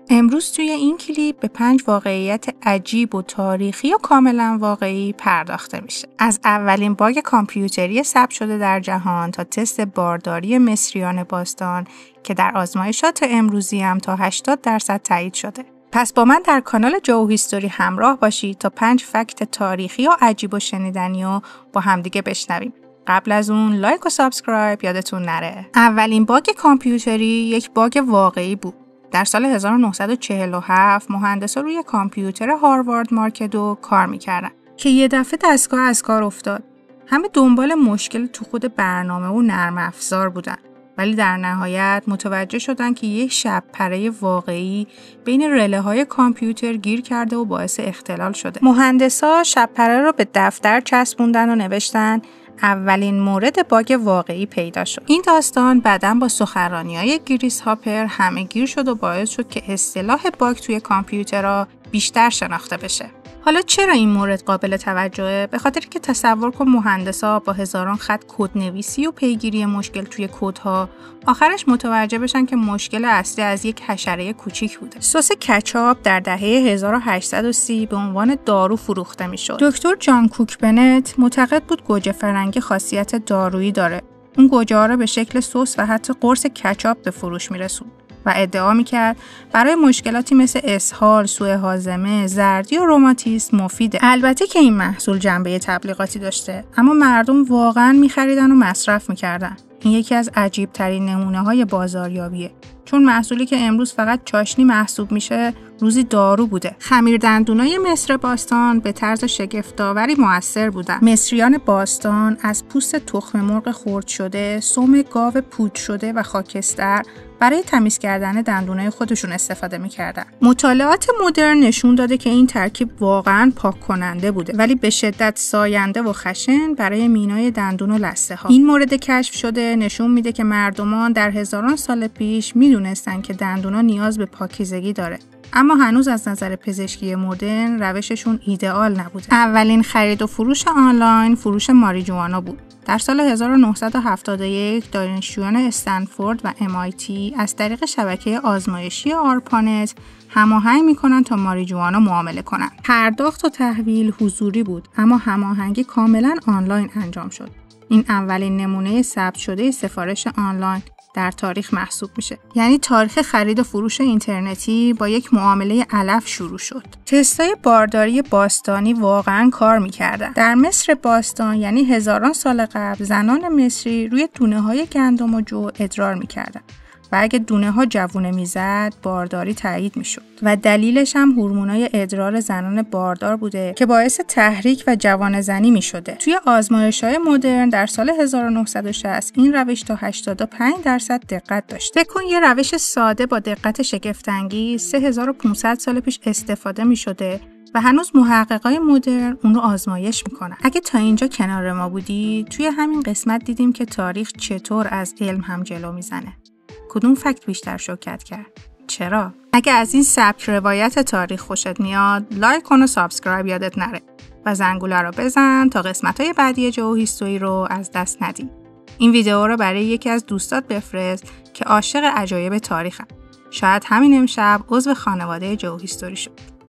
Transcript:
امروز توی این کلیپ به 5 واقعیت عجیب و تاریخی و کاملا واقعی پرداخته میشه. از اولین باگ کامپیوتری ثبت شده در جهان تا تست بارداری مصریان باستان که در آزمایشات امروزی هم تا 80% تایید شده. پس با من در کانال جو هیستوری همراه باشید تا 5 فکت تاریخی و عجیب و شنیدنی رو با همدیگه بشنویم. قبل از اون لایک و سابسکرایب یادتون نره. اولین باگ کامپیوتری یک باگ واقعی بود. در سال 1947 مهندسا روی کامپیوتر هاروارد مارک II کار میکردن که یه دفعه دستگاه از کار افتاد. همه دنبال مشکل تو خود برنامه و نرم افزار بودن، ولی در نهایت متوجه شدن که یک شب‌پره واقعی بین رله‌های کامپیوتر گیر کرده و باعث اختلال شده. مهندسا شب‌پره رو به دفتر چسبوندن و نوشتن اولین مورد باگ واقعی پیدا شد. این داستان بعداً با سخنرانی‌های گریس هاپر همه گیر شد و باعث شد که اصطلاح باگ توی کامپیوترها بیشتر شناخته بشه. حالا چرا این مورد قابل توجهه؟ به خاطر که تصور کن مهندسا با هزاران خط کدنویسی و پیگیری مشکل توی کدها آخرش متوجه بشن که مشکل اصلی از یک حشره کوچیک بوده. سس کچاپ در دهه 1830 به عنوان دارو فروخته میشد. دکتر جان کوک بنت معتقد بود گوجه فرنگی خاصیت دارویی داره. اون گوجه‌ها رو به شکل سس و حتی قرص کچاپ به فروش میرسوند و ادعا میکرد برای مشکلاتی مثل اسهال، سوء هاضمه، زردی و روماتیسم مفیده. البته که این محصول جنبه تبلیغاتی داشته، اما مردم واقعاً میخریدن و مصرف میکردن. این یکی از عجیب ترین نمونه های بازاریابیه، چون محصولی که امروز فقط چاشنی محسوب میشه روزی دارو بوده. خمیردندونای مصر باستان به طرز شگفت‌آوری مؤثر بودن. مصریان باستان از پوست تخم مرغ خرد شده، سم گاو پود شده و خاکستر برای تمیز کردن دندونای خودشون استفاده می‌کردن. مطالعات مدرن نشون داده که این ترکیب واقعاً پاک کننده بوده، ولی به شدت ساینده و خشن برای مینای دندون و لثه‌ها. این مورد کشف شده نشون میده که مردمان در هزاران سال پیش میدونستن که دندونا نیاز به پاکیزگی داره، اما هنوز از نظر پزشکی مدرن روششون ایدئال نبوده. اولین خرید و فروش آنلاین فروش ماریجوانا بود. در سال 1971 دانشجویان استنفورد و MIT از طریق شبکه آزمایشی آرپانت هماهنگ میکنن تا ماریجوانا معامله کنن. پرداخت و تحویل حضوری بود، اما هماهنگی کاملا آنلاین انجام شد. این اولین نمونه ثبت شده سفارش آنلاین در تاریخ محسوب میشه. یعنی تاریخ خرید و فروش اینترنتی با یک معامله علف شروع شد. تستای بارداری باستانی واقعاً کار میکردن. در مصر باستان یعنی هزاران سال قبل زنان مصری روی دونه‌های گندم و جو ادرار میکردن و اگه دونه ها جوونه میزد بارداری تایید میشد و دلیلش هم هورمونای ادرار زنان باردار بوده که باعث تحریک و جوانه زنی میشده. توی آزمایش‌های مدرن در سال 1960 این روش تا 85% دقت داشت. فکر کن یه روش ساده با دقت شگفت‌انگیز 3500 سال پیش استفاده میشده و هنوز محققای مدرن اون رو آزمایش میکنن. اگه تا اینجا کنار ما بودی توی همین قسمت دیدیم که تاریخ چطور از علم هم جلو میزنه. کدوم فکت بیشتر شوکت کرد؟ چرا؟ اگه از این سبک روایت تاریخ خوشت میاد، لایک کن و سابسکرایب یادت نره و زنگوله رو بزن تا قسمت‌های بعدی جو هیستوری رو از دست ندی. این ویدیو رو برای یکی از دوستات بفرست که عاشق عجایب تاریخن. شاید همین امشب عضو خانواده جو هیستوری شد.